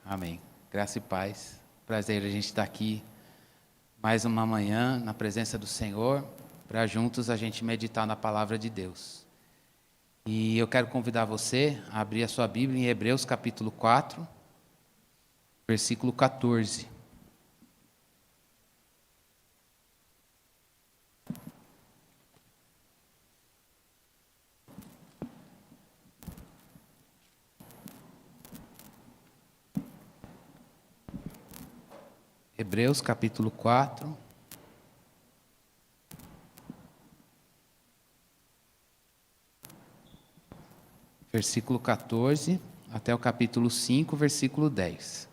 Amém. Graça e paz. Prazer a gente estar aqui mais uma manhã na presença do Senhor, para juntos a gente meditar na palavra de Deus. E eu quero convidar você a abrir a sua Bíblia em Hebreus capítulo 4, versículo 14. Hebreus capítulo 4, versículo 14, até o capítulo 5, versículo 10.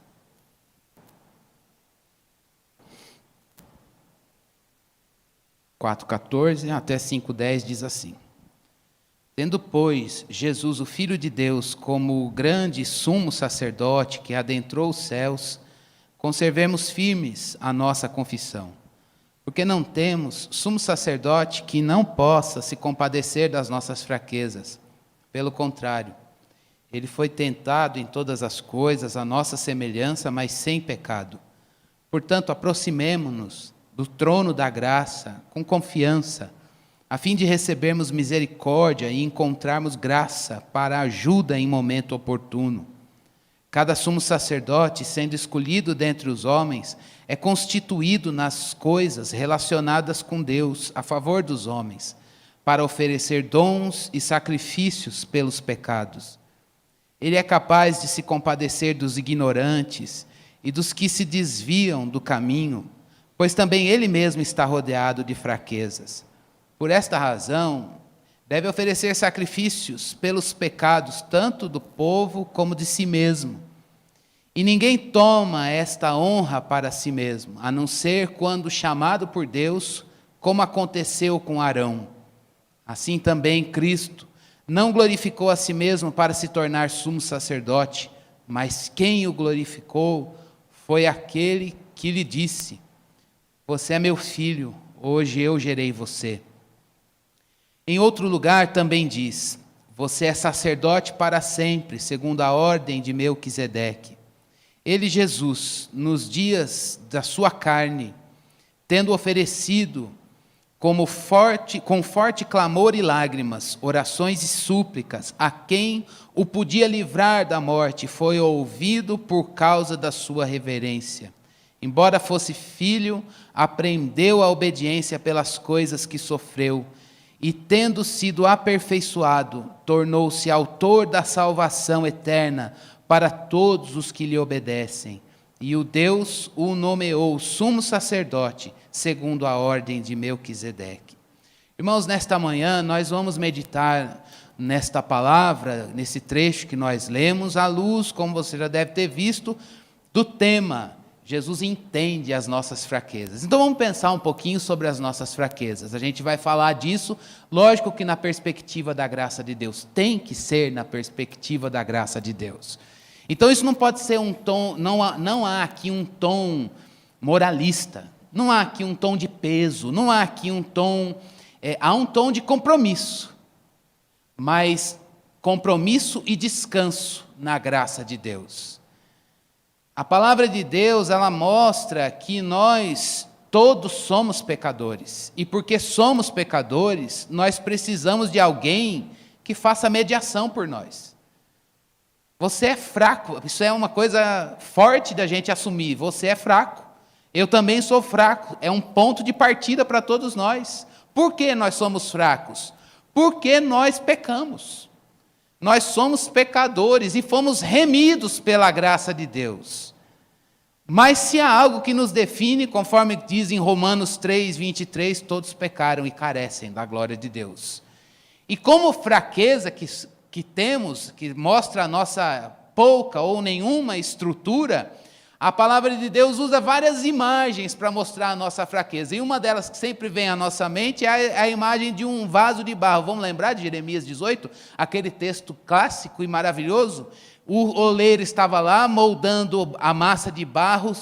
Quatro 14 até 5:10 diz assim: Tendo, pois, Jesus, o Filho de Deus, como o grande sumo sacerdote que adentrou os céus, conservemos firmes a nossa confissão, porque não temos sumo sacerdote que não possa se compadecer das nossas fraquezas. Pelo contrário, ele foi tentado em todas as coisas, à nossa semelhança, mas sem pecado. Portanto, aproximemo-nos do trono da graça com confiança, a fim de recebermos misericórdia e encontrarmos graça para ajuda em momento oportuno. Cada sumo sacerdote, sendo escolhido dentre os homens, é constituído nas coisas relacionadas com Deus, a favor dos homens, para oferecer dons e sacrifícios pelos pecados. Ele é capaz de se compadecer dos ignorantes e dos que se desviam do caminho, pois também ele mesmo está rodeado de fraquezas. Por esta razão, deve oferecer sacrifícios pelos pecados, tanto do povo como de si mesmo. E ninguém toma esta honra para si mesmo, a não ser quando chamado por Deus, como aconteceu com Arão. Assim também Cristo não glorificou a si mesmo para se tornar sumo sacerdote, mas quem o glorificou foi aquele que lhe disse: Você é meu filho, hoje eu gerei você. Em outro lugar também diz: Você é sacerdote para sempre, segundo a ordem de Melquisedeque. Ele, Jesus, nos dias da sua carne, tendo oferecido com forte clamor e lágrimas, orações e súplicas, a quem o podia livrar da morte, foi ouvido por causa da sua reverência. Embora fosse filho, aprendeu a obediência pelas coisas que sofreu, e tendo sido aperfeiçoado, tornou-se autor da salvação eterna para todos os que lhe obedecem. E o Deus o nomeou sumo sacerdote, segundo a ordem de Melquisedeque. Irmãos, nesta manhã nós vamos meditar nesta palavra, nesse trecho que nós lemos, à luz, como você já deve ter visto, do tema: Jesus entende as nossas fraquezas. Então vamos pensar um pouquinho sobre as nossas fraquezas. A gente vai falar disso, lógico que na perspectiva da graça de Deus. Tem que ser na perspectiva da graça de Deus. Então isso não pode ser um tom, não há aqui um tom moralista, não há aqui um tom de peso, não há aqui um tom, há um tom de compromisso, mas compromisso e descanso na graça de Deus. A palavra de Deus, ela mostra que nós todos somos pecadores, e porque somos pecadores, nós precisamos de alguém que faça mediação por nós. Você é fraco, isso é uma coisa forte da gente assumir, você é fraco, eu também sou fraco, é um ponto de partida para todos nós. Por que nós somos fracos? Porque nós pecamos, nós somos pecadores e fomos remidos pela graça de Deus. Mas se há algo que nos define, conforme diz em Romanos 3, 23, todos pecaram e carecem da glória de Deus. E como fraqueza que temos, que mostra a nossa pouca ou nenhuma estrutura, a palavra de Deus usa várias imagens para mostrar a nossa fraqueza. E uma delas que sempre vem à nossa mente é a imagem de um vaso de barro. Vamos lembrar de Jeremias 18? Aquele texto clássico e maravilhoso? O oleiro estava lá moldando a massa de barro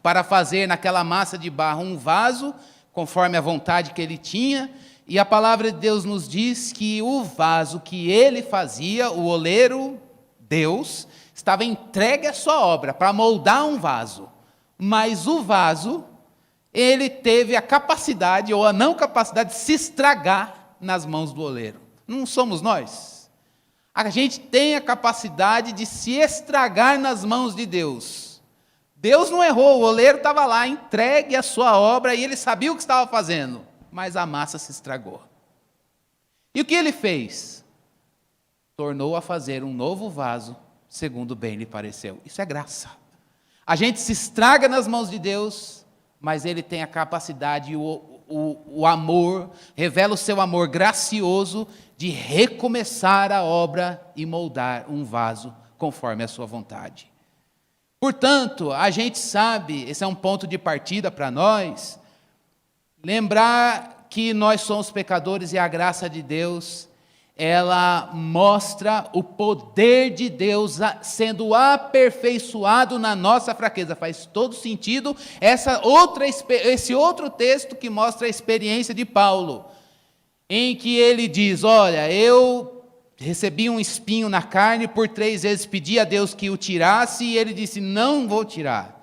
para fazer naquela massa de barro um vaso, conforme a vontade que ele tinha. E a palavra de Deus nos diz que o vaso que ele fazia, o oleiro, Deus, estava entregue a sua obra para moldar um vaso, mas o vaso, ele teve a capacidade ou a não capacidade de se estragar nas mãos do oleiro. Não somos nós? A gente tem a capacidade de se estragar nas mãos de Deus. Deus não errou, o oleiro estava lá, entregue a sua obra, e ele sabia o que estava fazendo, mas a massa se estragou. E o que ele fez? Tornou a fazer um novo vaso, segundo bem lhe pareceu. Isso é graça. A gente se estraga nas mãos de Deus, mas Ele tem a capacidade e o amor, revela o seu amor gracioso de recomeçar a obra e moldar um vaso conforme a sua vontade. Portanto, a gente sabe, esse é um ponto de partida para nós, lembrar que nós somos pecadores e a graça de Deus, ela mostra o poder de Deus sendo aperfeiçoado na nossa fraqueza. Faz todo sentido esse outro texto que mostra a experiência de Paulo, em que ele diz, olha, eu recebi um espinho na carne, por 3 vezes pedi a Deus que o tirasse, e ele disse, não vou tirar.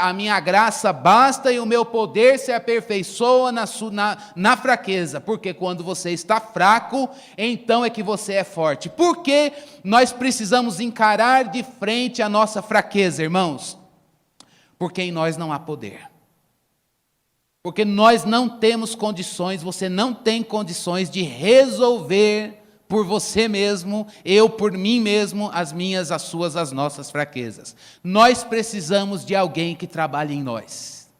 A minha graça basta e o meu poder se aperfeiçoa na fraqueza, porque quando você está fraco, então é que você é forte. Por que nós precisamos encarar de frente a nossa fraqueza, irmãos? Porque em nós não há poder. Porque nós não temos condições, você não tem condições de resolver por você mesmo, eu por mim mesmo, as minhas, as suas, as nossas fraquezas. Nós precisamos de alguém que trabalhe em nós.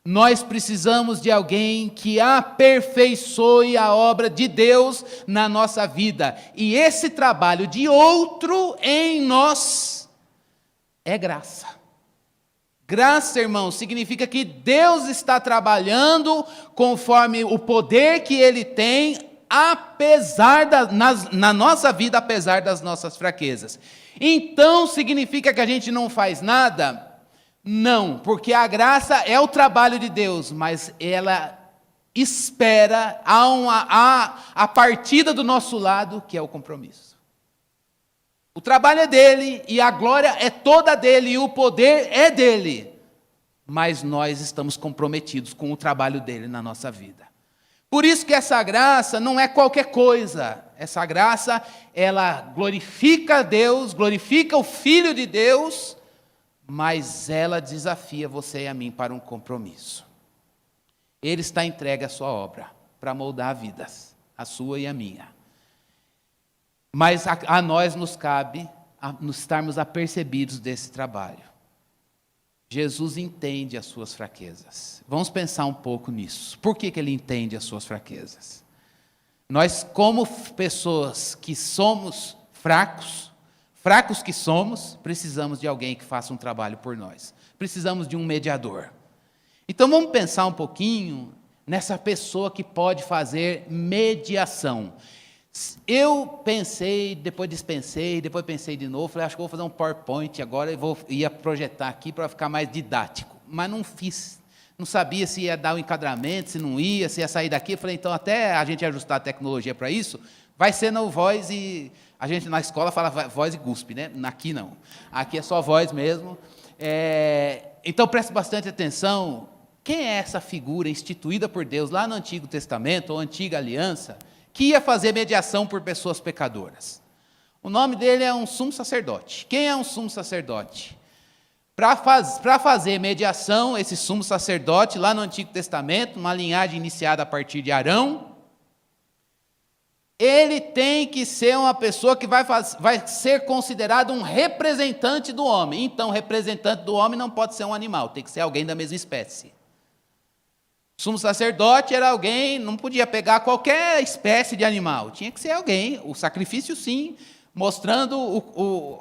Nós precisamos de alguém que aperfeiçoe a obra de Deus na nossa vida. E esse trabalho de outro em nós é graça. Graça, irmão, significa que Deus está trabalhando conforme o poder que Ele tem, na nossa vida, apesar das nossas fraquezas. Então, significa que a gente não faz nada? Não, porque a graça é o trabalho de Deus, mas ela espera a partida do nosso lado, que é o compromisso. O trabalho é dele, e a glória é toda dele, e o poder é dele, mas nós estamos comprometidos com o trabalho dele na nossa vida. Por isso que essa graça não é qualquer coisa. Essa graça, ela glorifica a Deus, glorifica o Filho de Deus, mas ela desafia você e a mim para um compromisso. Ele está entregue à sua obra, para moldar vidas, a sua e a minha. Mas a nós nos cabe nos estarmos apercebidos desse trabalho. Jesus entende as suas fraquezas. Vamos pensar um pouco nisso. Por que Ele entende as suas fraquezas? Nós, como pessoas que somos fracos que somos, precisamos de alguém que faça um trabalho por nós. Precisamos de um mediador. Então vamos pensar um pouquinho nessa pessoa que pode fazer mediação. Eu pensei, depois dispensei, depois pensei de novo, falei, acho que vou fazer um PowerPoint agora e ia projetar aqui para ficar mais didático. Mas não fiz, não sabia se ia dar o enquadramento, se não ia, se ia sair daqui. Falei, então até a gente ajustar a tecnologia para isso, vai ser no voz e... A gente na escola fala voz e guspe, né? Aqui não, aqui é só voz mesmo. Então preste bastante atenção, quem é essa figura instituída por Deus lá no Antigo Testamento, ou Antiga Aliança, que ia fazer mediação por pessoas pecadoras? O nome dele é um sumo sacerdote. Quem é um sumo sacerdote? Para fazer mediação, esse sumo sacerdote, lá no Antigo Testamento, uma linhagem iniciada a partir de Arão, ele tem que ser uma pessoa que vai ser considerado um representante do homem. Então, representante do homem não pode ser um animal, tem que ser alguém da mesma espécie. O sumo sacerdote era alguém, não podia pegar qualquer espécie de animal, tinha que ser alguém, o sacrifício sim, mostrando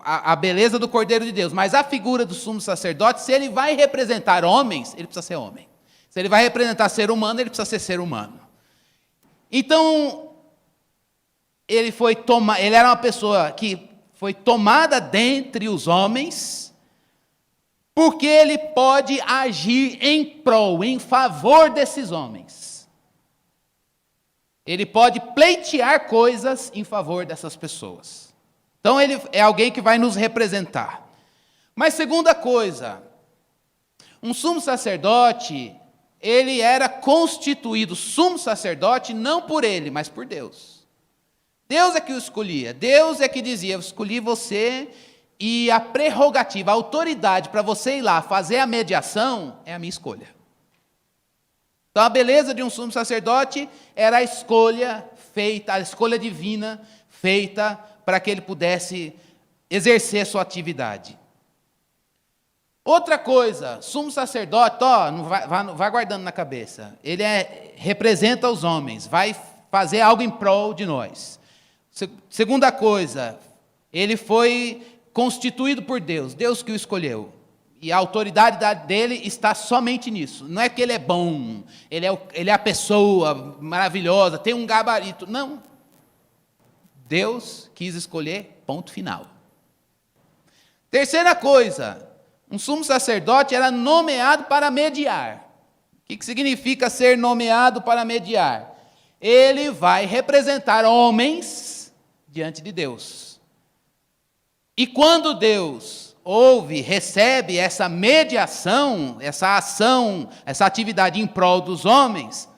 a beleza do Cordeiro de Deus, mas a figura do sumo sacerdote, se ele vai representar homens, ele precisa ser homem. Se ele vai representar ser humano, ele precisa ser ser humano. Então, ele era uma pessoa que foi tomada dentre os homens, porque ele pode agir em prol, em favor desses homens. Ele pode pleitear coisas em favor dessas pessoas. Então ele é alguém que vai nos representar. Mas segunda coisa, um sumo sacerdote, ele era constituído sumo sacerdote não por ele, mas por Deus. Deus é que o escolhia, Deus é que dizia, eu escolhi você, e a prerrogativa, a autoridade para você ir lá fazer a mediação é a minha escolha. Então a beleza de um sumo sacerdote era a escolha feita, a escolha divina feita para que ele pudesse exercer sua atividade. Outra coisa, sumo sacerdote, vai guardando na cabeça, ele representa os homens, vai fazer algo em prol de nós. Segunda coisa, ele foi constituído por Deus, Deus que o escolheu. E a autoridade dele está somente nisso. Não é que ele é bom, ele é a pessoa maravilhosa, tem um gabarito. Não. Deus quis escolher, ponto final. Terceira coisa, um sumo sacerdote era nomeado para mediar. O que significa ser nomeado para mediar? Ele vai representar homens diante de Deus. E quando Deus ouve, recebe essa mediação, essa ação, essa atividade em prol dos homens,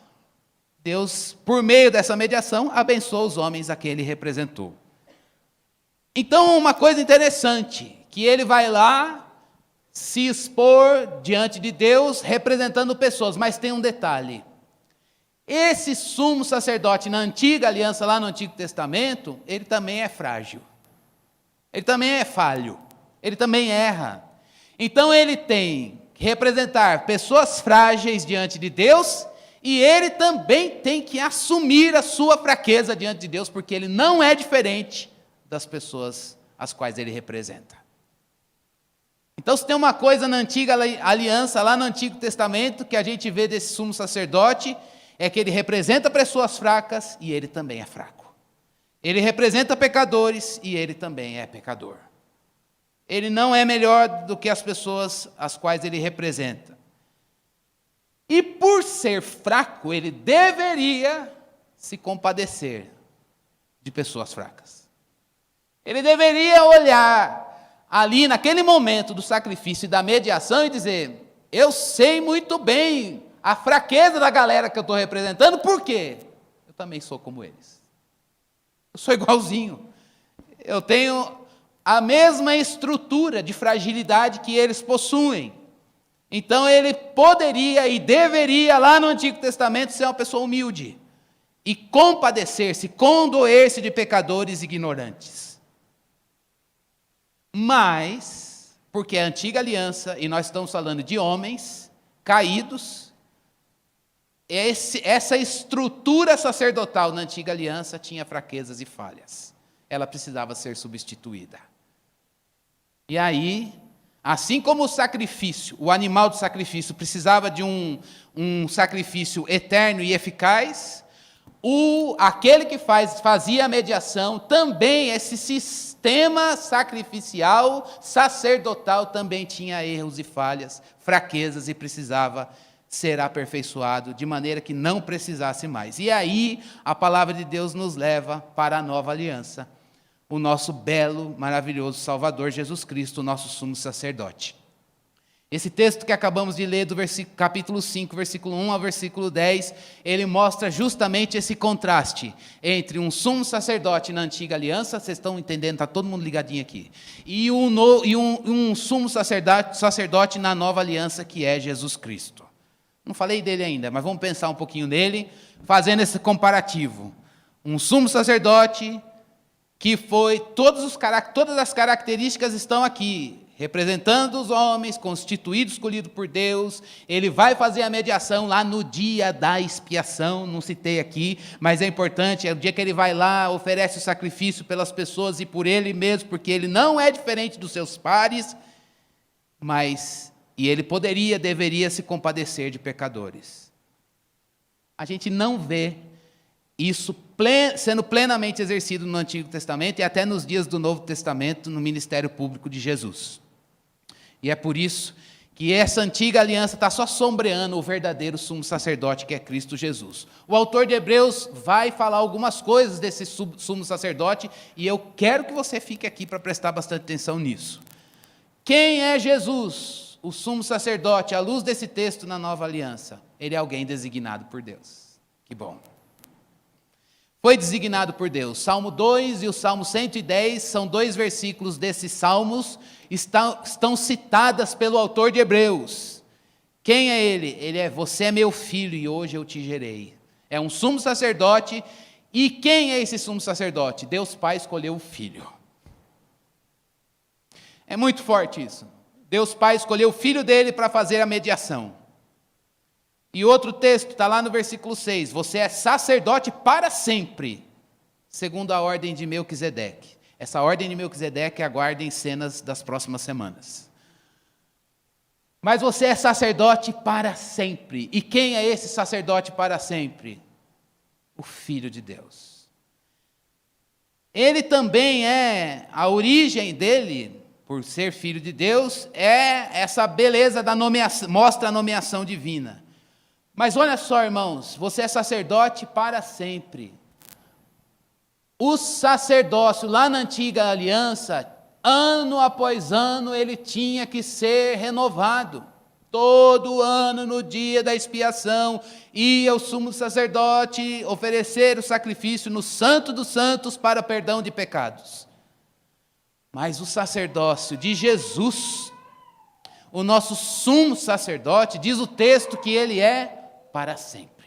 Deus, por meio dessa mediação, abençoa os homens a quem ele representou. Então, uma coisa interessante, que ele vai lá se expor diante de Deus, representando pessoas, mas tem um detalhe. Esse sumo sacerdote na antiga aliança, lá no Antigo Testamento, ele também é frágil. Ele também é falho. Ele também erra. Então ele tem que representar pessoas frágeis diante de Deus, e ele também tem que assumir a sua fraqueza diante de Deus, porque ele não é diferente das pessoas as quais ele representa. Então, se tem uma coisa na antiga aliança, lá no Antigo Testamento, que a gente vê desse sumo sacerdote, é que ele representa pessoas fracas e ele também é fraco. Ele representa pecadores e ele também é pecador. Ele não é melhor do que as pessoas as quais ele representa. E por ser fraco, ele deveria se compadecer de pessoas fracas. Ele deveria olhar ali naquele momento do sacrifício e da mediação e dizer: eu sei muito bem a fraqueza da galera que eu estou representando, por quê? Eu também sou como eles. Eu sou igualzinho. Eu tenho a mesma estrutura de fragilidade que eles possuem. Então ele poderia e deveria, lá no Antigo Testamento, ser uma pessoa humilde e compadecer-se, condoer-se de pecadores ignorantes. Mas, porque é a antiga aliança, e nós estamos falando de homens caídos, essa estrutura sacerdotal na antiga aliança tinha fraquezas e falhas. Ela precisava ser substituída. E aí, assim como o sacrifício, o animal do sacrifício precisava de um sacrifício eterno e eficaz, aquele que fazia a mediação, também esse sistema sacrificial, sacerdotal, também tinha erros e falhas, fraquezas, e precisava ser aperfeiçoado de maneira que não precisasse mais. E aí a palavra de Deus nos leva para a nova aliança, o nosso belo, maravilhoso Salvador Jesus Cristo, o nosso sumo sacerdote. Esse texto que acabamos de ler do capítulo 5, versículo 1 ao versículo 10, ele mostra justamente esse contraste entre um sumo sacerdote na antiga aliança, vocês estão entendendo, está todo mundo ligadinho aqui, e um sumo sacerdote na nova aliança, que é Jesus Cristo. Não falei dele ainda, mas vamos pensar um pouquinho nele, fazendo esse comparativo. Um sumo sacerdote que foi, todas as características estão aqui, representando os homens, constituído, escolhido por Deus. Ele vai fazer a mediação lá no dia da expiação, não citei aqui, mas é importante, é o dia que ele vai lá, oferece o sacrifício pelas pessoas e por ele mesmo, porque ele não é diferente dos seus pares, e ele deveria se compadecer de pecadores. A gente não vê isso sendo plenamente exercido no Antigo Testamento e até nos dias do Novo Testamento, no ministério público de Jesus. E é por isso que essa antiga aliança está só sombreando o verdadeiro sumo sacerdote, que é Cristo Jesus. O autor de Hebreus vai falar algumas coisas desse sumo sacerdote, e eu quero que você fique aqui para prestar bastante atenção nisso. Quem é Jesus, o sumo sacerdote, à luz desse texto na nova aliança? Ele é alguém designado por Deus. Que bom. Foi designado por Deus. Salmo 2 e o Salmo 110 são 2 versículos desses salmos, estão citadas pelo autor de Hebreus. Quem é ele? Ele é: você é meu filho e hoje eu te gerei. É um sumo sacerdote. E quem é esse sumo sacerdote? Deus Pai escolheu o Filho. É muito forte isso. Deus Pai escolheu o Filho dele para fazer a mediação. E outro texto, está lá no versículo 6, você é sacerdote para sempre, segundo a ordem de Melquisedeque. Essa ordem de Melquisedeque aguardem cenas das próximas semanas. Mas você é sacerdote para sempre. E quem é esse sacerdote para sempre? O Filho de Deus. Ele também é, a origem dele, por ser Filho de Deus, é essa beleza da nomeação, mostra a nomeação divina. Mas olha só, irmãos, você é sacerdote para sempre. O sacerdócio lá na antiga aliança, ano após ano, ele tinha que ser renovado. Todo ano, no dia da expiação, ia o sumo sacerdote oferecer o sacrifício no Santo dos Santos para perdão de pecados. Mas o sacerdócio de Jesus, o nosso sumo sacerdote, diz o texto que ele é para sempre.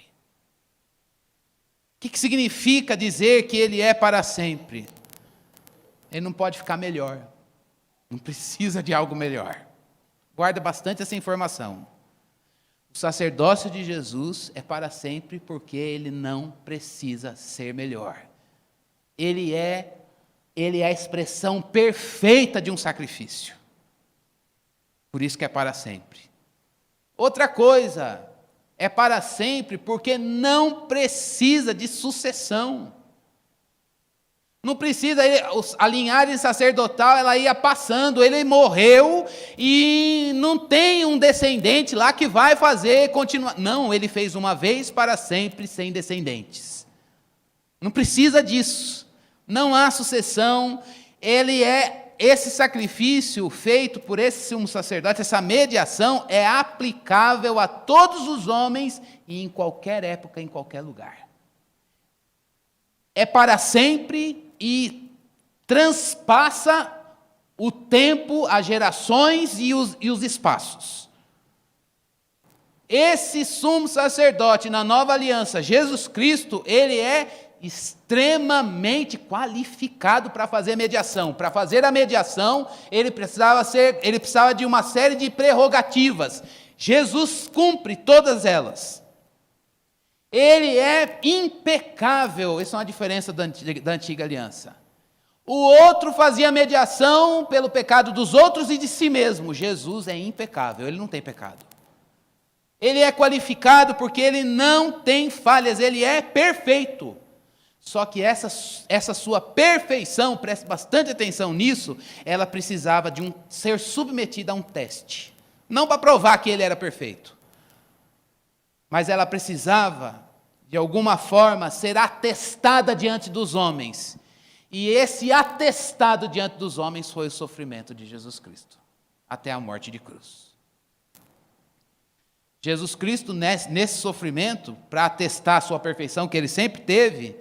O que significa dizer que ele é para sempre? Ele não pode ficar melhor. Não precisa de algo melhor. Guarda bastante essa informação. O sacerdócio de Jesus é para sempre porque ele não precisa ser melhor. Ele é a expressão perfeita de um sacrifício. Por isso que é para sempre. Outra coisa, é para sempre porque não precisa de sucessão. Não precisa, a linhagem sacerdotal, ela ia passando, ele morreu e não tem um descendente lá que vai fazer continuar. Não, ele fez uma vez para sempre sem descendentes. Não precisa disso. Não há sucessão. Esse sacrifício feito por esse sumo sacerdote, essa mediação, é aplicável a todos os homens e em qualquer época, em qualquer lugar. É para sempre e transpassa o tempo, as gerações e os espaços. Esse sumo sacerdote na nova aliança, Jesus Cristo, ele é extremamente qualificado para fazer mediação. Para fazer a mediação, ele precisava de uma série de prerrogativas. Jesus cumpre todas elas. Ele é impecável. Essa é uma diferença da antiga aliança. O outro fazia mediação pelo pecado dos outros e de si mesmo. Jesus é impecável, ele não tem pecado. Ele é qualificado porque ele não tem falhas, ele é perfeito. Só que essa sua perfeição, preste bastante atenção nisso, ela precisava de ser submetida a um teste. Não para provar que ele era perfeito, mas ela precisava, de alguma forma, ser atestada diante dos homens. E esse atestado diante dos homens foi o sofrimento de Jesus Cristo, até a morte de cruz. Jesus Cristo, nesse sofrimento, para atestar a sua perfeição, que ele sempre teve,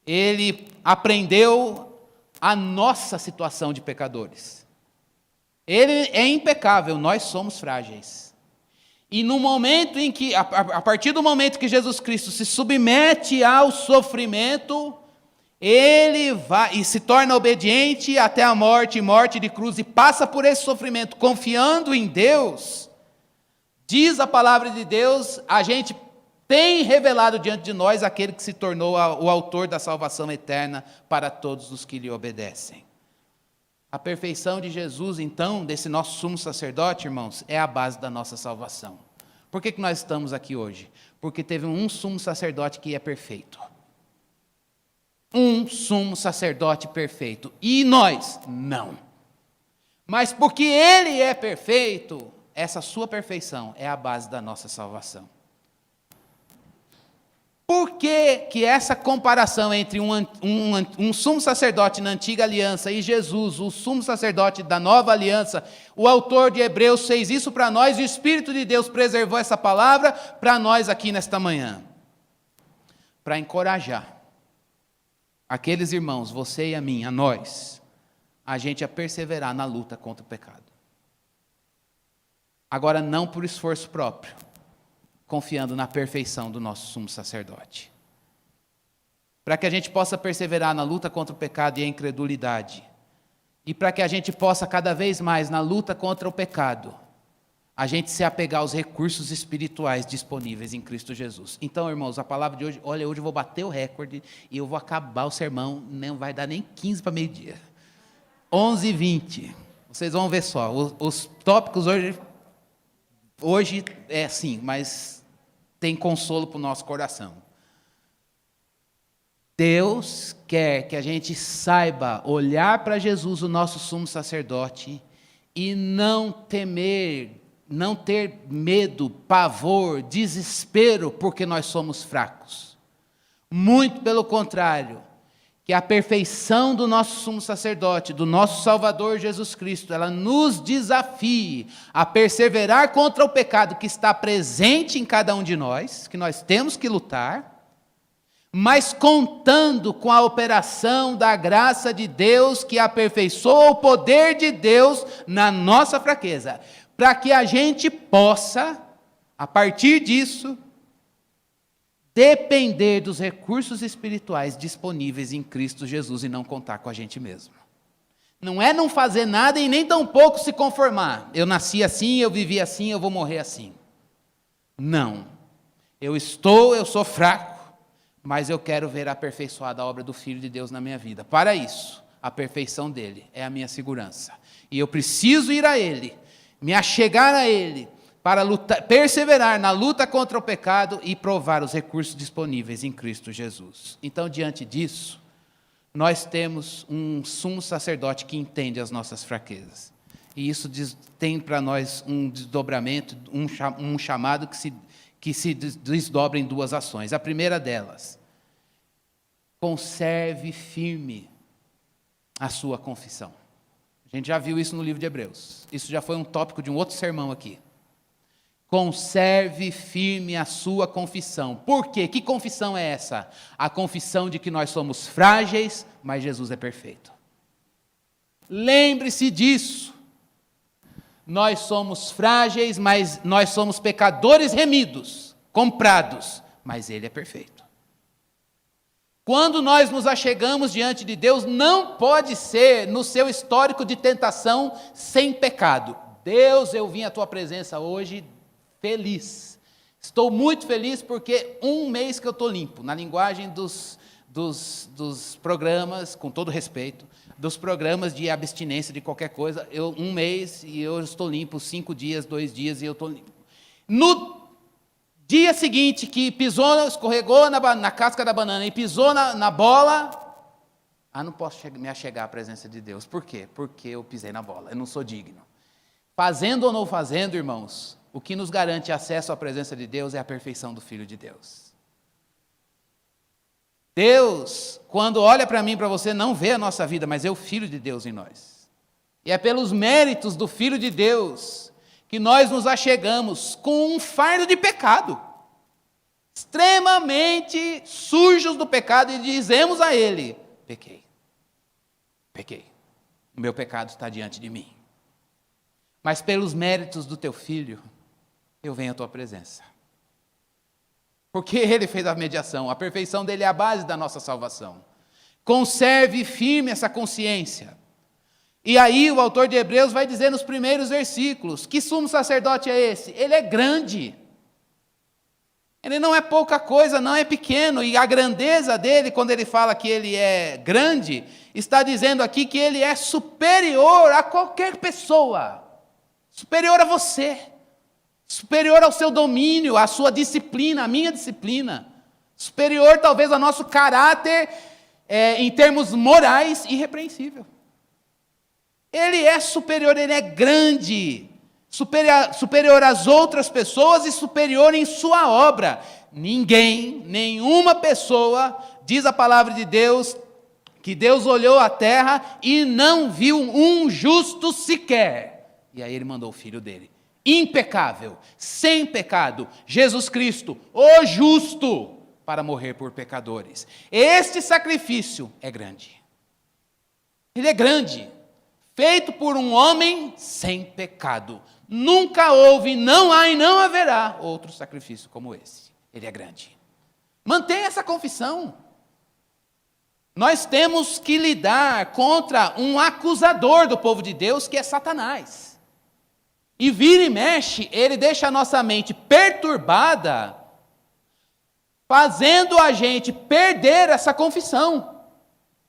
ele aprendeu a nossa situação de pecadores. Ele é impecável, nós somos frágeis. E no momento em que, a partir do momento que Jesus Cristo se submete ao sofrimento, ele vai e se torna obediente até a morte de cruz, e passa por esse sofrimento confiando em Deus. Diz a palavra de Deus, a gente tem revelado diante de nós aquele que se tornou o autor da salvação eterna para todos os que lhe obedecem. A perfeição de Jesus, então, desse nosso sumo sacerdote, irmãos, é a base da nossa salvação. Por que nós estamos aqui hoje? Porque teve um sumo sacerdote que é perfeito. Um sumo sacerdote perfeito. E nós, não. Mas porque ele é perfeito, essa sua perfeição é a base da nossa salvação. Por que essa comparação entre um sumo sacerdote na antiga aliança e Jesus, o sumo sacerdote da nova aliança, o autor de Hebreus fez isso para nós e o Espírito de Deus preservou essa palavra para nós aqui nesta manhã? Para encorajar aqueles irmãos, você e a mim, a nós, a gente a perseverar na luta contra o pecado. Agora, não por esforço próprio, confiando na perfeição do nosso sumo sacerdote. Para que a gente possa perseverar na luta contra o pecado e a incredulidade, e para que a gente possa cada vez mais na luta contra o pecado, a gente se apegar aos recursos espirituais disponíveis em Cristo Jesus. Então, irmãos, a palavra de hoje, olha, hoje eu vou bater o recorde e eu vou acabar o sermão, não vai dar nem 15 para meio-dia. 11h20. Vocês vão ver só, os tópicos hoje é assim, mas tem consolo para o nosso coração. Deus quer que a gente saiba olhar para Jesus, o nosso sumo sacerdote, e não temer, não ter medo, pavor, desespero, porque nós somos fracos. Muito pelo contrário, que a perfeição do nosso sumo sacerdote, do nosso Salvador Jesus Cristo, ela nos desafie a perseverar contra o pecado que está presente em cada um de nós, que nós temos que lutar, mas contando com a operação da graça de Deus, que aperfeiçoa o poder de Deus na nossa fraqueza, para que a gente possa, a partir disso, depender dos recursos espirituais disponíveis em Cristo Jesus e não contar com a gente mesmo. Não é não fazer nada e nem tampouco se conformar. Eu nasci assim, eu vivi assim, eu vou morrer assim. Não. Eu sou fraco, mas eu quero ver aperfeiçoada a obra do Filho de Deus na minha vida. Para isso, a perfeição dele é a minha segurança. E eu preciso ir a ele, me achegar a ele, para lutar, perseverar na luta contra o pecado e provar os recursos disponíveis em Cristo Jesus. Então, diante disso, nós temos um sumo sacerdote que entende as nossas fraquezas. E isso tem para nós um desdobramento, um chamado que se desdobra em duas ações. A primeira delas, conserve firme a sua confissão. A gente já viu isso no livro de Hebreus. Isso já foi um tópico de um outro sermão aqui. Conserve firme a sua confissão. Por quê? Que confissão é essa? A confissão de que nós somos frágeis, mas Jesus é perfeito. Lembre-se disso. Nós somos frágeis, mas nós somos pecadores remidos, comprados, mas Ele é perfeito. Quando nós nos achegamos diante de Deus, não pode ser no seu histórico de tentação sem pecado. Deus, eu vim à tua presença hoje feliz. Estou muito feliz porque um mês que eu estou limpo. Na linguagem dos programas, com todo respeito, dos programas de abstinência de qualquer coisa, um mês e eu estou limpo, 5 dias, 2 dias e eu estou limpo. No dia seguinte que pisou, escorregou na casca da banana e pisou na bola, não posso me achegar à presença de Deus. Por quê? Porque eu pisei na bola, eu não sou digno. Fazendo ou não fazendo, irmãos, o que nos garante acesso à presença de Deus é a perfeição do Filho de Deus. Deus, quando olha para mim e para você, não vê a nossa vida, mas é o Filho de Deus em nós. E é pelos méritos do Filho de Deus que nós nos achegamos com um fardo de pecado, extremamente sujos do pecado, e dizemos a Ele: pequei, o meu pecado está diante de mim. Mas pelos méritos do teu Filho, eu venho à tua presença. Porque Ele fez a mediação, a perfeição dEle é a base da nossa salvação. Conserve firme essa consciência. E aí o autor de Hebreus vai dizer nos primeiros versículos, que sumo sacerdote é esse? Ele é grande. Ele não é pouca coisa, não é pequeno. E a grandeza dele, quando ele fala que ele é grande, está dizendo aqui que ele é superior a qualquer pessoa. Superior a você. Superior ao seu domínio, à sua disciplina, à minha disciplina. Superior talvez ao nosso caráter, em termos morais, irrepreensível. Ele é superior, ele é grande. superior às outras pessoas e superior em sua obra. Ninguém, nenhuma pessoa, diz a palavra de Deus, que Deus olhou a terra e não viu um justo sequer. E aí ele mandou o Filho dele, impecável, sem pecado, Jesus Cristo, o justo, para morrer por pecadores. Este sacrifício é grande. Ele é grande, feito por um homem sem pecado. Nunca houve, não há e não haverá outro sacrifício como esse. Ele é grande. Mantenha essa confissão. Nós temos que lidar contra um acusador do povo de Deus, que é Satanás. E vira e mexe, ele deixa a nossa mente perturbada, fazendo a gente perder essa confissão.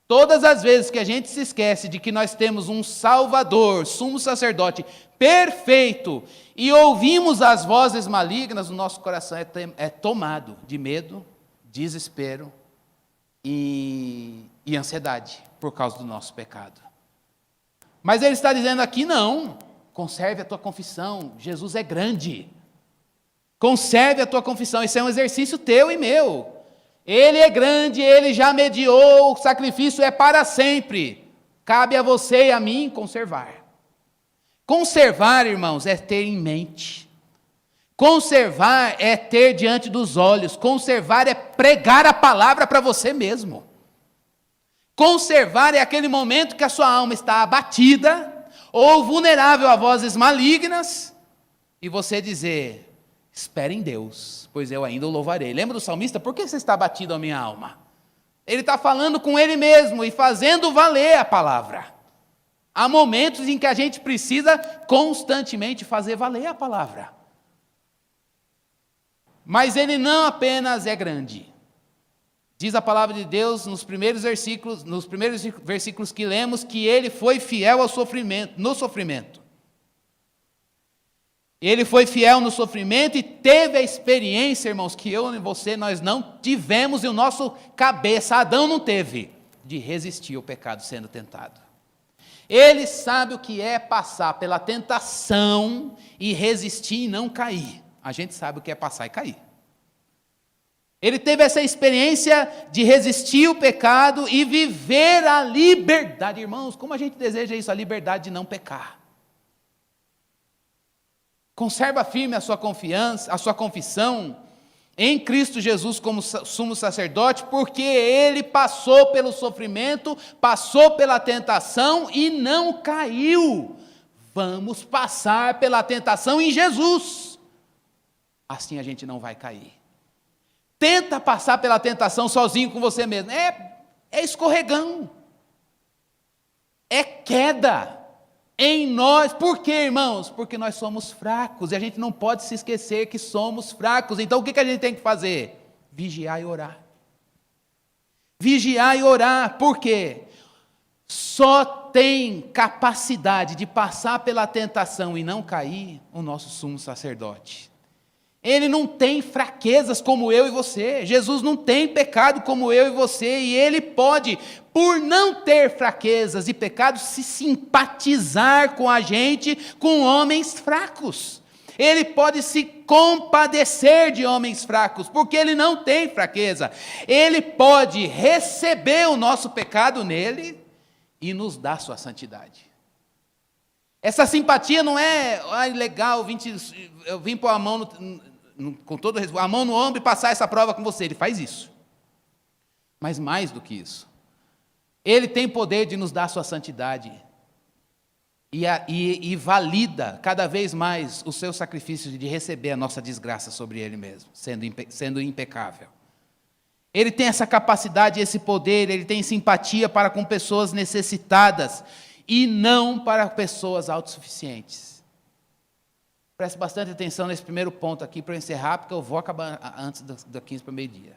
Todas as vezes que a gente se esquece de que nós temos um Salvador, sumo sacerdote perfeito, e ouvimos as vozes malignas, o nosso coração é tomado de medo, desespero e ansiedade por causa do nosso pecado. Mas ele está dizendo aqui, não, conserve a tua confissão, Jesus é grande. Conserve a tua confissão, isso é um exercício teu e meu. Ele é grande, ele já mediou, o sacrifício é para sempre. Cabe a você e a mim conservar. Conservar, irmãos, é ter em mente. Conservar é ter diante dos olhos. Conservar é pregar a palavra para você mesmo. Conservar é aquele momento que a sua alma está abatida ou vulnerável a vozes malignas e você dizer: espere em Deus, pois eu ainda o louvarei. Lembra do salmista? Por que você está abatido, a minha alma? Ele está falando com ele mesmo e fazendo valer a palavra. Há momentos em que a gente precisa constantemente fazer valer a palavra. Mas ele não apenas é grande. Diz a palavra de Deus nos primeiros versículos que lemos, que ele foi fiel ao sofrimento, no sofrimento. Ele foi fiel no sofrimento e teve a experiência, irmãos, que eu e você, nós não tivemos, e o nosso cabeça, Adão, não teve, de resistir ao pecado sendo tentado. Ele sabe o que é passar pela tentação e resistir e não cair. A gente sabe o que é passar e cair. Ele teve essa experiência de resistir o pecado e viver a liberdade. Irmãos, como a gente deseja isso, a liberdade de não pecar. Conserva firme a sua confiança, a sua confissão em Cristo Jesus como sumo sacerdote, porque ele passou pelo sofrimento, passou pela tentação e não caiu. Vamos passar pela tentação em Jesus. Assim a gente não vai cair. Tenta passar pela tentação sozinho com você mesmo. É escorregão. É queda em nós. Por quê, irmãos? Porque nós somos fracos e a gente não pode se esquecer que somos fracos. Então o que a gente tem que fazer? Vigiar e orar. Vigiar e orar. Por quê? Só tem capacidade de passar pela tentação e não cair o nosso sumo sacerdote. Ele não tem fraquezas como eu e você. Jesus não tem pecado como eu e você. E ele pode, por não ter fraquezas e pecados, se simpatizar com a gente, com homens fracos. Ele pode se compadecer de homens fracos, porque ele não tem fraqueza. Ele pode receber o nosso pecado nele e nos dar sua santidade. Essa simpatia não é, legal, eu vim pôr a mão com todo a mão no ombro e passar essa prova com você. Ele faz isso. Mas mais do que isso, ele tem poder de nos dar sua santidade e valida cada vez mais o seu sacrifício de receber a nossa desgraça sobre ele mesmo, sendo impecável. Ele tem essa capacidade, esse poder, ele tem simpatia para com pessoas necessitadas e não para pessoas autossuficientes. Preste bastante atenção nesse primeiro ponto aqui para eu encerrar, porque eu vou acabar antes das 15 para o meio-dia.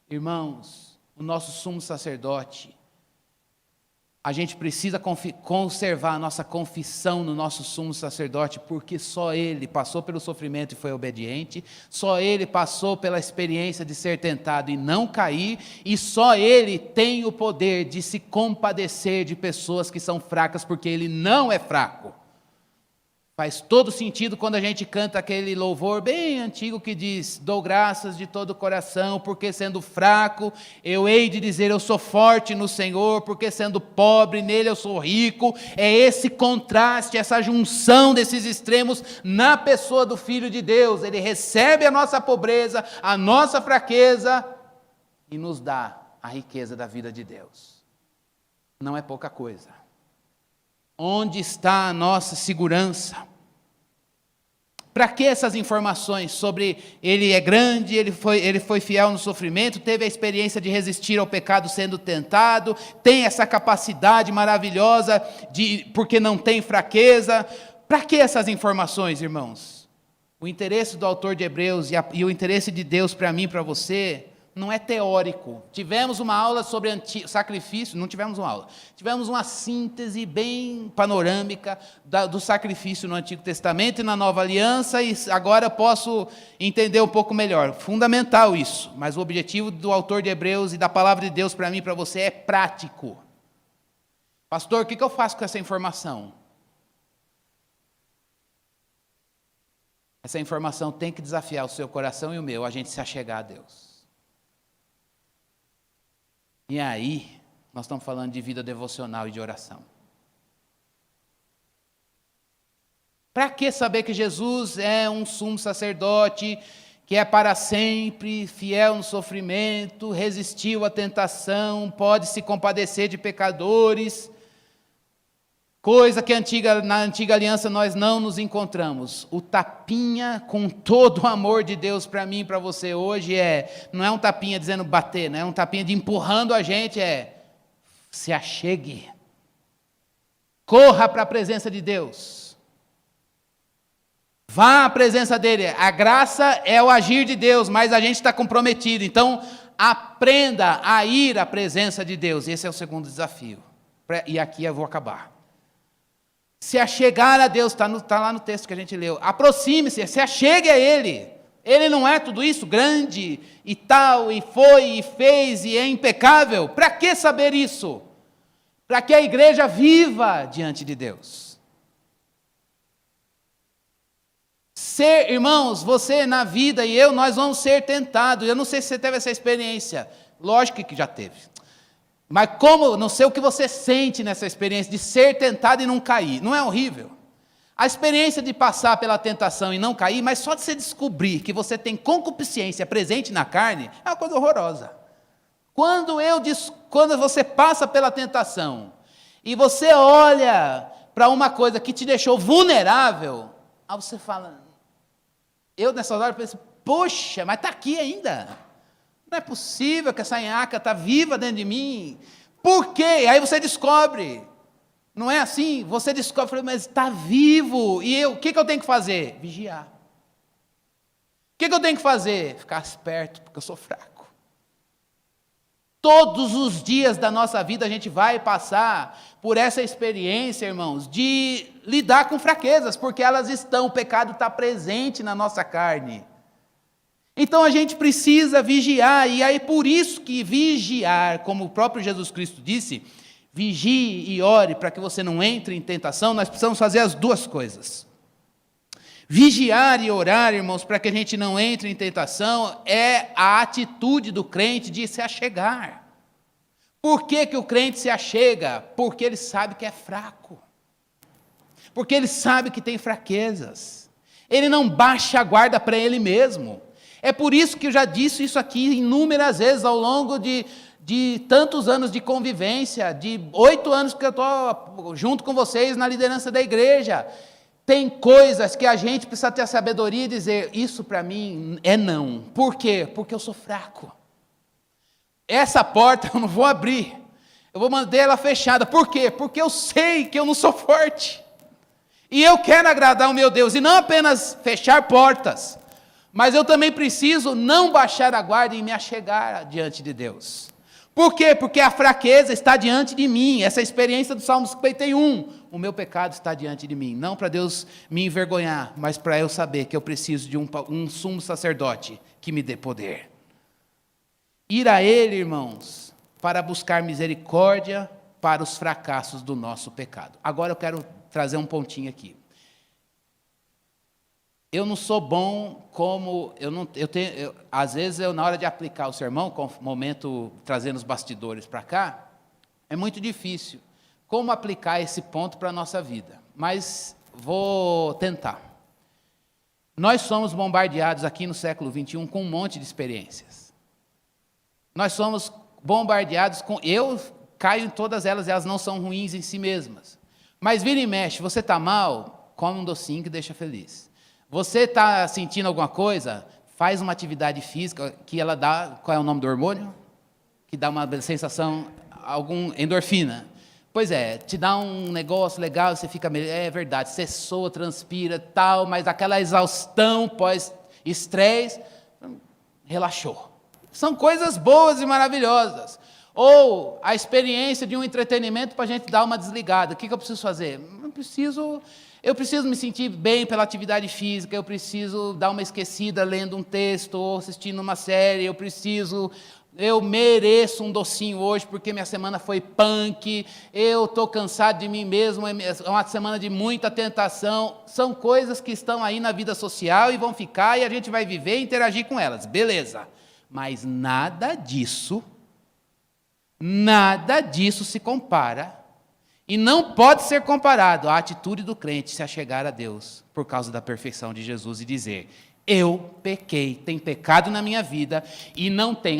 Irmãos, o nosso sumo sacerdote, a gente precisa conservar a nossa confissão no nosso sumo sacerdote, porque só ele passou pelo sofrimento e foi obediente, só ele passou pela experiência de ser tentado e não cair, e só ele tem o poder de se compadecer de pessoas que são fracas, porque ele não é fraco. Faz todo sentido quando a gente canta aquele louvor bem antigo que diz: dou graças de todo o coração, porque sendo fraco, eu hei de dizer, eu sou forte no Senhor, porque sendo pobre, nele eu sou rico. É esse contraste, essa junção desses extremos na pessoa do Filho de Deus. Ele recebe a nossa pobreza, a nossa fraqueza e nos dá a riqueza da vida de Deus. Não é pouca coisa. Onde está a nossa segurança? Para que essas informações sobre ele é grande, ele foi fiel no sofrimento, teve a experiência de resistir ao pecado sendo tentado, tem essa capacidade maravilhosa porque não tem fraqueza? Para que essas informações, irmãos? O interesse do autor de Hebreus e o interesse de Deus para mim e para você não é teórico. Tivemos uma aula sobre sacrifício, não tivemos uma aula. Tivemos uma síntese bem panorâmica do sacrifício no Antigo Testamento e na Nova Aliança, e agora posso entender um pouco melhor. Fundamental isso, mas o objetivo do autor de Hebreus e da palavra de Deus para mim e para você é prático. Pastor, o que eu faço com essa informação? Essa informação tem que desafiar o seu coração e o meu, a gente se achegar a Deus. E aí, nós estamos falando de vida devocional e de oração. Para que saber que Jesus é um sumo sacerdote, que é para sempre, fiel no sofrimento, resistiu à tentação, pode se compadecer de pecadores, coisa que na antiga aliança nós não nos encontramos. O tapinha com todo o amor de Deus para mim e para você hoje não é um tapinha dizendo bater, não é um tapinha de empurrando a gente, se achegue. Corra para a presença de Deus. Vá à presença dele. A graça é o agir de Deus, mas a gente está comprometido. Então, aprenda a ir à presença de Deus. Esse é o segundo desafio. E aqui eu vou acabar. Se achegar a Deus, está lá no texto que a gente leu. Aproxime-se, se achegue a Ele. Ele não é tudo isso, grande e tal, e foi, e fez, e é impecável. Para que saber isso? Para que a igreja viva diante de Deus. Irmãos, você na vida e nós vamos ser tentados. Eu não sei se você teve essa experiência. Lógico que já teve. Mas não sei o que você sente nessa experiência de ser tentado e não cair. Não é horrível? A experiência de passar pela tentação e não cair, mas só de você descobrir que você tem concupiscência presente na carne, é uma coisa horrorosa. Quando você passa pela tentação e você olha para uma coisa que te deixou vulnerável, aí você fala, nessa hora penso, poxa, mas está aqui ainda. Não é possível que essa nhaca está viva dentro de mim. Por quê? Aí você descobre. Não é assim? Você descobre, mas está vivo. E o que eu tenho que fazer? Vigiar. O que eu tenho que fazer? Ficar esperto, porque eu sou fraco. Todos os dias da nossa vida a gente vai passar por essa experiência, irmãos, de lidar com fraquezas, porque elas estão, o pecado está presente na nossa carne. Então a gente precisa vigiar, e aí por isso que vigiar, como o próprio Jesus Cristo disse, vigie e ore para que você não entre em tentação, nós precisamos fazer as duas coisas. Vigiar e orar, irmãos, para que a gente não entre em tentação, é a atitude do crente de se achegar. Por que o crente se achega? Porque ele sabe que é fraco. Porque ele sabe que tem fraquezas. Ele não baixa a guarda para ele mesmo. É por isso que eu já disse isso aqui inúmeras vezes ao longo de tantos anos de convivência, de 8 anos que eu estou junto com vocês na liderança da igreja. Tem coisas que a gente precisa ter a sabedoria e dizer, isso para mim é não. Por quê? Porque eu sou fraco. Essa porta eu não vou abrir. Eu vou manter ela fechada. Por quê? Porque eu sei que eu não sou forte. E eu quero agradar o meu Deus. E não apenas fechar portas, mas eu também preciso não baixar a guarda e me achegar diante de Deus. Por quê? Porque a fraqueza está diante de mim. Essa experiência do Salmo 51. O meu pecado está diante de mim. Não para Deus me envergonhar, mas para eu saber que eu preciso de um sumo sacerdote que me dê poder. Ir a Ele, irmãos, para buscar misericórdia para os fracassos do nosso pecado. Agora eu quero trazer um pontinho aqui. eu não sou bom como às vezes na hora de aplicar o sermão, com o momento trazendo os bastidores para cá, é muito difícil como aplicar esse ponto para a nossa vida, mas vou tentar. Nós somos bombardeados aqui no século XXI com um monte de experiências. Nós somos bombardeados com... Eu caio em todas elas, elas não são ruins em si mesmas. Mas vira e mexe, você está mal, come um docinho que deixa feliz. Você está sentindo alguma coisa, faz uma atividade física que ela dá... Qual é o nome do hormônio? Que dá uma sensação, endorfina. Pois é, te dá um negócio legal, você fica melhor, é verdade, você soa, transpira, tal, mas aquela exaustão pós-estresse, relaxou. São coisas boas e maravilhosas. Ou a experiência de um entretenimento para a gente dar uma desligada. O que eu preciso fazer? Eu preciso me sentir bem pela atividade física, eu preciso dar uma esquecida lendo um texto ou assistindo uma série, eu mereço um docinho hoje porque minha semana foi punk, eu estou cansado de mim mesmo, é uma semana de muita tentação. São coisas que estão aí na vida social e vão ficar e a gente vai viver e interagir com elas, beleza. Mas nada disso se compara e não pode ser comparado à atitude do crente se achegar a Deus por causa da perfeição de Jesus e dizer: eu pequei, tem pecado na minha vida e não tem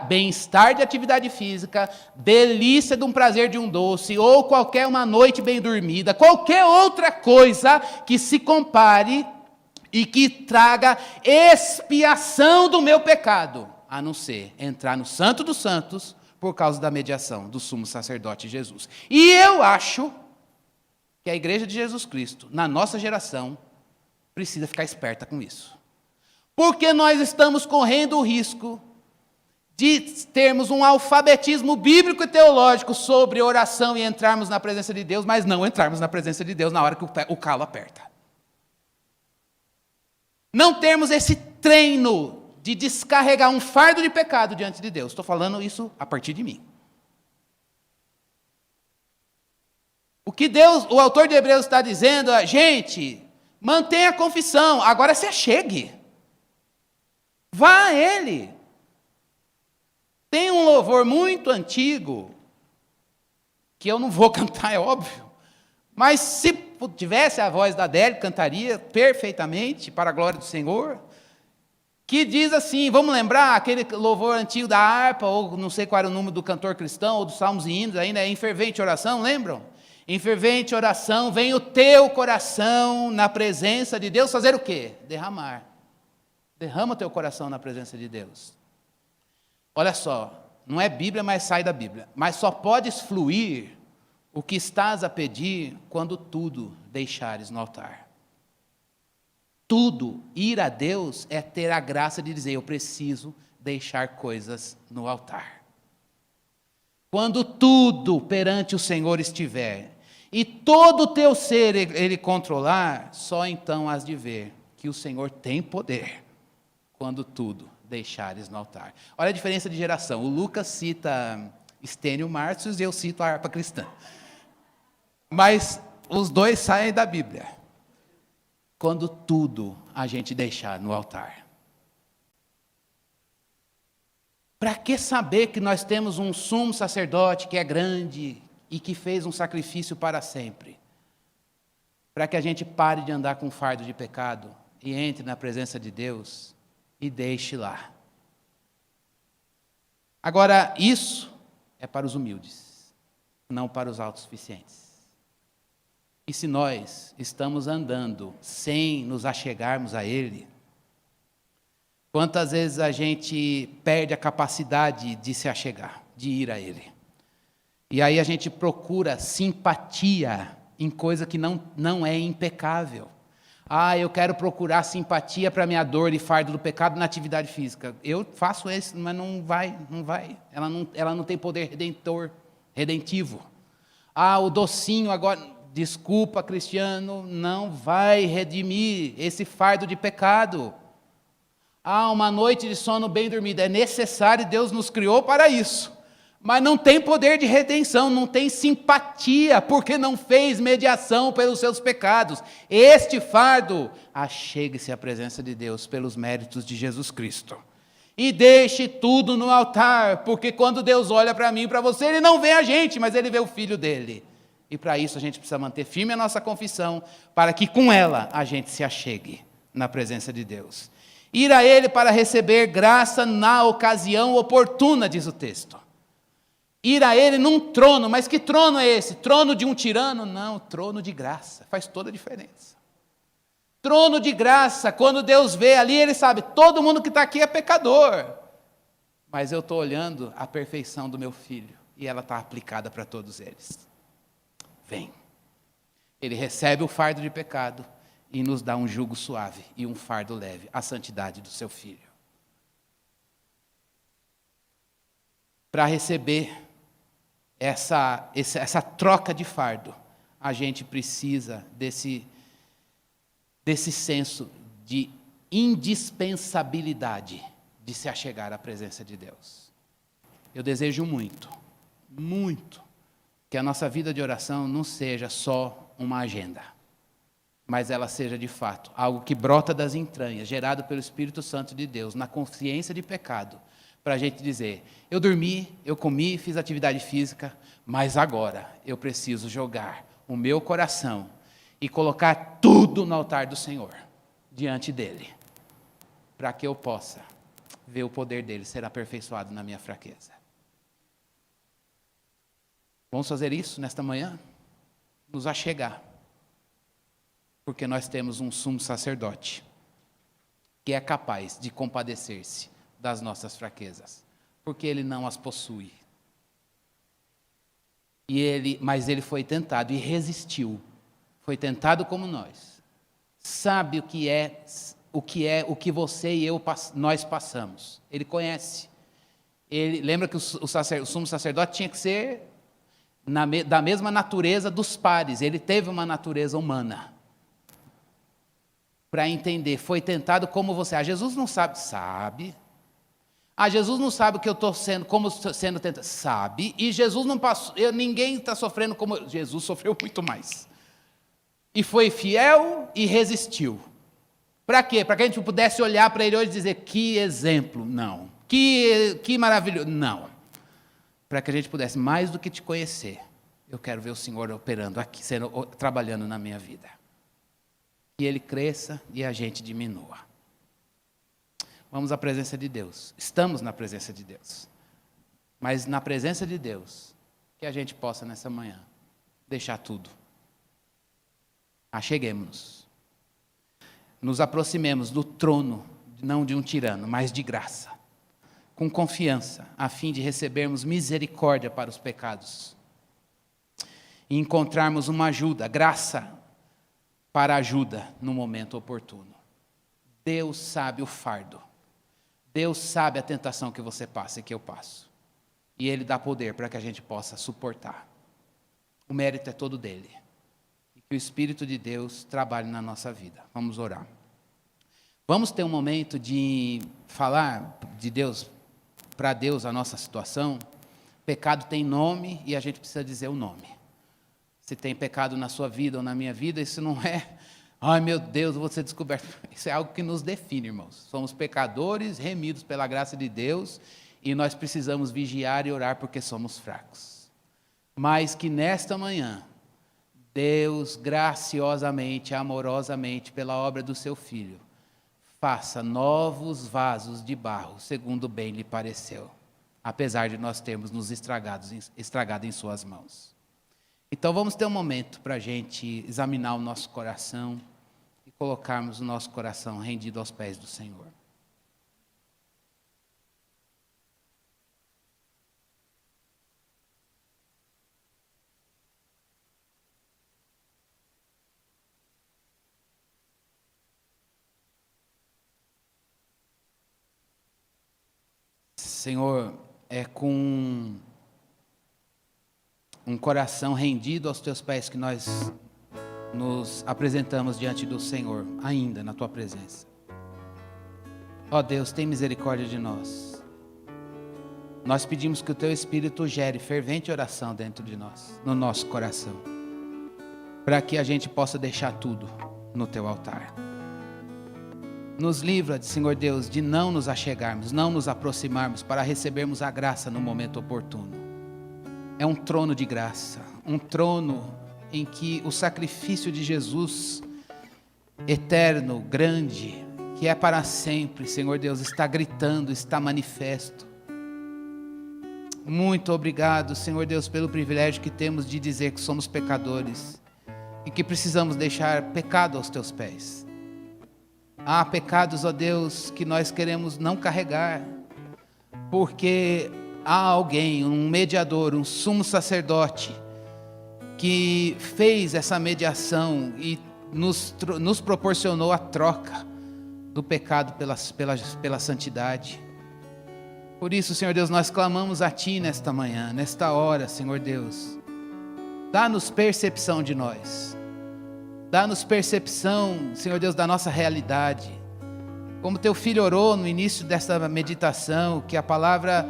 bem-estar de atividade física, delícia de um prazer de um doce, ou qualquer uma noite bem dormida, qualquer outra coisa que se compare e que traga expiação do meu pecado, a não ser entrar no Santo dos Santos por causa da mediação do sumo sacerdote Jesus. E eu acho que a Igreja de Jesus Cristo, na nossa geração, precisa ficar esperta com isso. Porque nós estamos correndo o risco de termos um alfabetismo bíblico e teológico sobre oração e entrarmos na presença de Deus, mas não entrarmos na presença de Deus na hora que o calo aperta. Não termos esse treino de descarregar um fardo de pecado diante de Deus. Estou falando isso a partir de mim. O autor de Hebreus está dizendo, gente, mantenha a confissão, agora se achegue. Vá a Ele. Tem um louvor muito antigo, que eu não vou cantar, é óbvio, mas se tivesse a voz da Adélia, cantaria perfeitamente para a glória do Senhor, que diz assim, vamos lembrar aquele louvor antigo da harpa, ou não sei qual era o número do cantor cristão, ou dos salmos e hinos, ainda é em fervente oração, lembram? Em fervente oração, vem o teu coração na presença de Deus fazer o quê? Derramar. Derrama o teu coração na presença de Deus. Olha só, não é Bíblia, mas sai da Bíblia. Mas só podes fluir o que estás a pedir quando tudo deixares no altar. Tudo, ir a Deus, é ter a graça de dizer, eu preciso deixar coisas no altar. Quando tudo perante o Senhor estiver, e todo o teu ser Ele controlar, só então has de ver que o Senhor tem poder. Quando tudo deixares no altar. Olha a diferença de geração. O Lucas cita Estênio Márcios e eu cito a harpa cristã. Mas os dois saem da Bíblia. Quando tudo a gente deixar no altar. Para que saber que nós temos um sumo sacerdote que é grande e que fez um sacrifício para sempre? Para que a gente pare de andar com fardo de pecado e entre na presença de Deus e deixe lá. Agora, isso é para os humildes, não para os autossuficientes. E se nós estamos andando sem nos achegarmos a Ele, quantas vezes a gente perde a capacidade de se achegar, de ir a Ele? E aí a gente procura simpatia em coisa que não é impecável. Eu quero procurar simpatia para a minha dor e fardo do pecado na atividade física. Eu faço isso, mas não vai. Ela não tem poder redentivo. O docinho agora, desculpa, Cristiano, não vai redimir esse fardo de pecado. Uma noite de sono bem dormida, é necessário, Deus nos criou para isso. mas não tem poder de redenção, não tem simpatia, porque não fez mediação pelos seus pecados. Este fardo, achegue-se à presença de Deus pelos méritos de Jesus Cristo. E deixe tudo no altar, porque quando Deus olha para mim e para você, Ele não vê a gente, mas Ele vê o Filho dEle. E para isso a gente precisa manter firme a nossa confissão, para que com ela a gente se achegue na presença de Deus. Ir a Ele para receber graça na ocasião oportuna, diz o texto. Ir a Ele num trono, mas que trono é esse? Trono de um tirano? Não, trono de graça, faz toda a diferença. Trono de graça, quando Deus vê ali, Ele sabe, todo mundo que está aqui é pecador, mas eu estou olhando a perfeição do meu filho, e ela está aplicada para todos eles. Vem. Ele recebe o fardo de pecado, e nos dá um jugo suave, e um fardo leve, a santidade do seu filho. Para receber essa troca de fardo, a gente precisa desse senso de indispensabilidade de se achegar à presença de Deus. Eu desejo muito, muito, que a nossa vida de oração não seja só uma agenda, mas ela seja de fato algo que brota das entranhas, gerado pelo Espírito Santo de Deus, na consciência de pecado, para a gente dizer, eu dormi, eu comi, fiz atividade física, mas agora eu preciso jogar o meu coração e colocar tudo no altar do Senhor, diante dEle, para que eu possa ver o poder dEle ser aperfeiçoado na minha fraqueza. Vamos fazer isso nesta manhã? Nos achegar, porque nós temos um sumo sacerdote, que é capaz de compadecer-se das nossas fraquezas, porque Ele não as possui. Mas Ele foi tentado e resistiu. Foi tentado como nós. Sabe o que você e nós passamos. Ele conhece. Lembra que o sumo sacerdote tinha que ser da mesma natureza dos pares. Ele teve uma natureza humana. Para entender, foi tentado como você. Jesus não sabe. Sabe. Jesus não sabe o que eu estou como sendo tentado. Sabe. E Jesus não passou. Ninguém está sofrendo como. Jesus sofreu muito mais. E foi fiel e resistiu. Para quê? Para que a gente pudesse olhar para Ele hoje e dizer, que exemplo. Não. Que maravilhoso. Não. Para que a gente pudesse, mais do que te conhecer, eu quero ver o Senhor operando aqui, trabalhando na minha vida. Que Ele cresça e a gente diminua. Vamos à presença de Deus. Estamos na presença de Deus. Mas na presença de Deus, que a gente possa nessa manhã deixar tudo. Acheguemos-nos. Nos aproximemos do trono, não de um tirano, mas de graça. Com confiança, a fim de recebermos misericórdia para os pecados. E encontrarmos uma ajuda, graça para ajuda no momento oportuno. Deus sabe o fardo. Deus sabe a tentação que você passa e que eu passo. E Ele dá poder para que a gente possa suportar. O mérito é todo dEle. E que o Espírito de Deus trabalhe na nossa vida. Vamos orar. Vamos ter um momento de falar de Deus, para Deus a nossa situação. Pecado tem nome e a gente precisa dizer o nome. Se tem pecado na sua vida ou na minha vida, isso não é... Ai, meu Deus, vou ser descoberto. Isso é algo que nos define, irmãos. Somos pecadores, remidos pela graça de Deus, e nós precisamos vigiar e orar porque somos fracos. Mas que nesta manhã, Deus graciosamente, amorosamente, pela obra do seu Filho, faça novos vasos de barro, segundo bem lhe pareceu, apesar de nós termos nos estragado em suas mãos. Então vamos ter um momento para a gente examinar o nosso coração, colocarmos o nosso coração rendido aos pés do Senhor. Senhor, é com um coração rendido aos teus pés que nós nos apresentamos diante do Senhor, ainda na tua presença. Ó Deus, tem misericórdia de nós. nós pedimos que o Teu Espírito gere fervente oração dentro de nós, no nosso coração, para que a gente possa deixar tudo no Teu altar. Nos livra, Senhor Deus, de não nos achegarmos, não nos aproximarmos para recebermos a graça no momento oportuno. É um trono de graça, um trono em que o sacrifício de Jesus, eterno, grande, que é para sempre, Senhor Deus, está gritando, está manifesto. Muito obrigado, Senhor Deus, pelo privilégio que temos de dizer que somos pecadores e que precisamos deixar pecado aos Teus pés. Há pecados, ó Deus, que nós queremos não carregar, porque há alguém, um mediador, um sumo sacerdote, que fez essa mediação e nos proporcionou a troca do pecado pela santidade. Por isso, Senhor Deus, nós clamamos a Ti nesta manhã, nesta hora, Senhor Deus. Dá-nos percepção de nós. Dá-nos percepção, Senhor Deus, da nossa realidade. Como Teu Filho orou no início desta meditação, que a palavra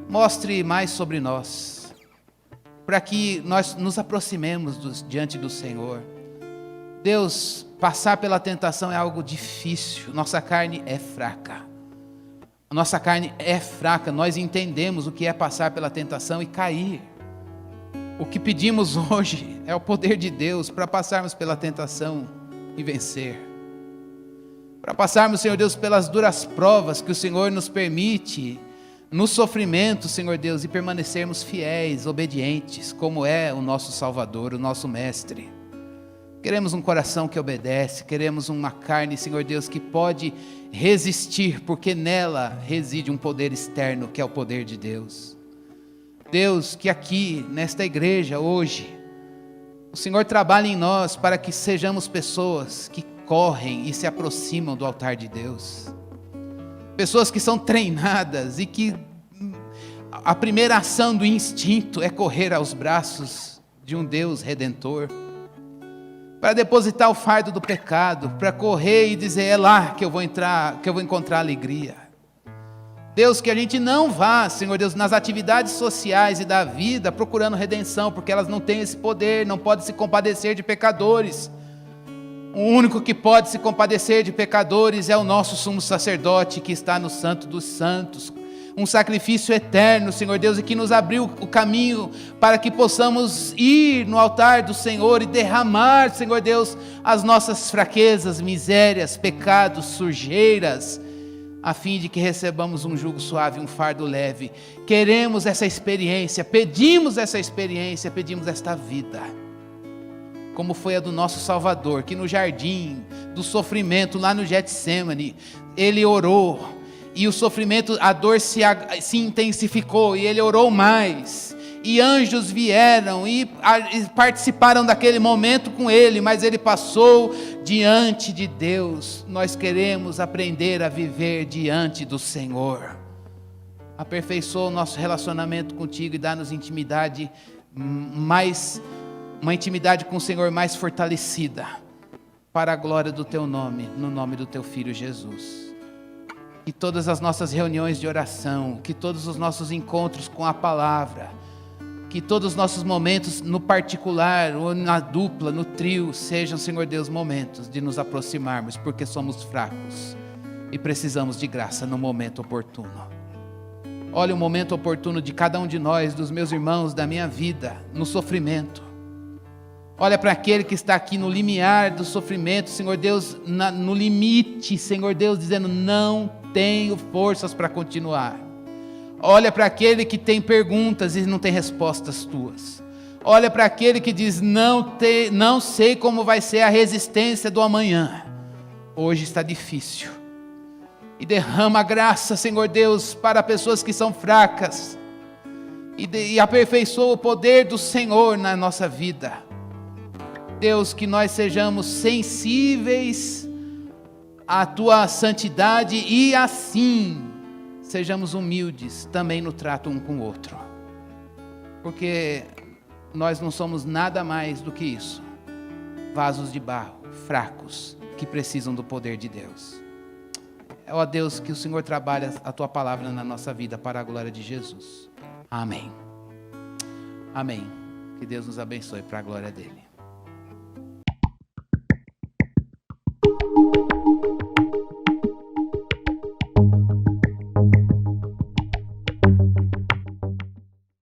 mostre mais sobre nós, para que nós nos aproximemos diante do Senhor. Deus, passar pela tentação é algo difícil, nossa carne é fraca. Nossa carne é fraca, nós entendemos o que é passar pela tentação e cair. O que pedimos hoje é o poder de Deus para passarmos pela tentação e vencer. Para passarmos, Senhor Deus, pelas duras provas que o Senhor nos permite, no sofrimento, Senhor Deus, e permanecermos fiéis, obedientes, como é o nosso Salvador, o nosso Mestre. Queremos um coração que obedece, queremos uma carne, Senhor Deus, que pode resistir, porque nela reside um poder externo, que é o poder de Deus. Deus, que aqui, nesta igreja, hoje, o Senhor trabalha em nós para que sejamos pessoas que correm e se aproximam do altar de Deus. Pessoas que são treinadas e que a primeira ação do instinto é correr aos braços de um Deus redentor, para depositar o fardo do pecado, para correr e dizer, é lá que eu vou entrar, que eu vou encontrar alegria. Deus, que a gente não vá, Senhor Deus, nas atividades sociais e da vida procurando redenção, porque elas não têm esse poder, não podem se compadecer de pecadores. O único que pode se compadecer de pecadores é o nosso sumo sacerdote, que está no Santo dos Santos. Um sacrifício eterno, Senhor Deus, e que nos abriu o caminho para que possamos ir no altar do Senhor e derramar, Senhor Deus, as nossas fraquezas, misérias, pecados, sujeiras, a fim de que recebamos um jugo suave, um fardo leve. Queremos essa experiência, pedimos essa experiência, pedimos esta vida, como foi a do nosso Salvador, que no jardim do sofrimento, lá no Getsemane, Ele orou, e o sofrimento, a dor se intensificou, e Ele orou mais, e anjos vieram e participaram daquele momento com Ele, mas Ele passou diante de Deus. Nós queremos aprender a viver diante do Senhor. Aperfeiçoa o nosso relacionamento contigo e dá-nos intimidade uma intimidade com o Senhor mais fortalecida, para a glória do Teu nome, no nome do Teu Filho Jesus. Que todas as nossas reuniões de oração, que todos os nossos encontros com a palavra, que todos os nossos momentos no particular, ou na dupla, no trio, sejam, Senhor Deus, momentos de nos aproximarmos, porque somos fracos e precisamos de graça no momento oportuno. Olha o momento oportuno de cada um de nós, dos meus irmãos, da minha vida, no sofrimento. Olha para aquele que está aqui no limiar do sofrimento, Senhor Deus, no limite, Senhor Deus, dizendo, não tenho forças para continuar. Olha para aquele que tem perguntas e não tem respostas tuas. Olha para aquele que diz, não sei como vai ser a resistência do amanhã. Hoje está difícil. E derrama graça, Senhor Deus, para pessoas que são fracas. E aperfeiçoa o poder do Senhor na nossa vida. Deus, que nós sejamos sensíveis à Tua santidade e assim sejamos humildes também no trato um com o outro. Porque nós não somos nada mais do que isso. Vasos de barro, fracos, que precisam do poder de Deus. ó Deus, que o Senhor trabalhe a tua palavra na nossa vida para a glória de Jesus. Amém. Amém. Que Deus nos abençoe para a glória dele.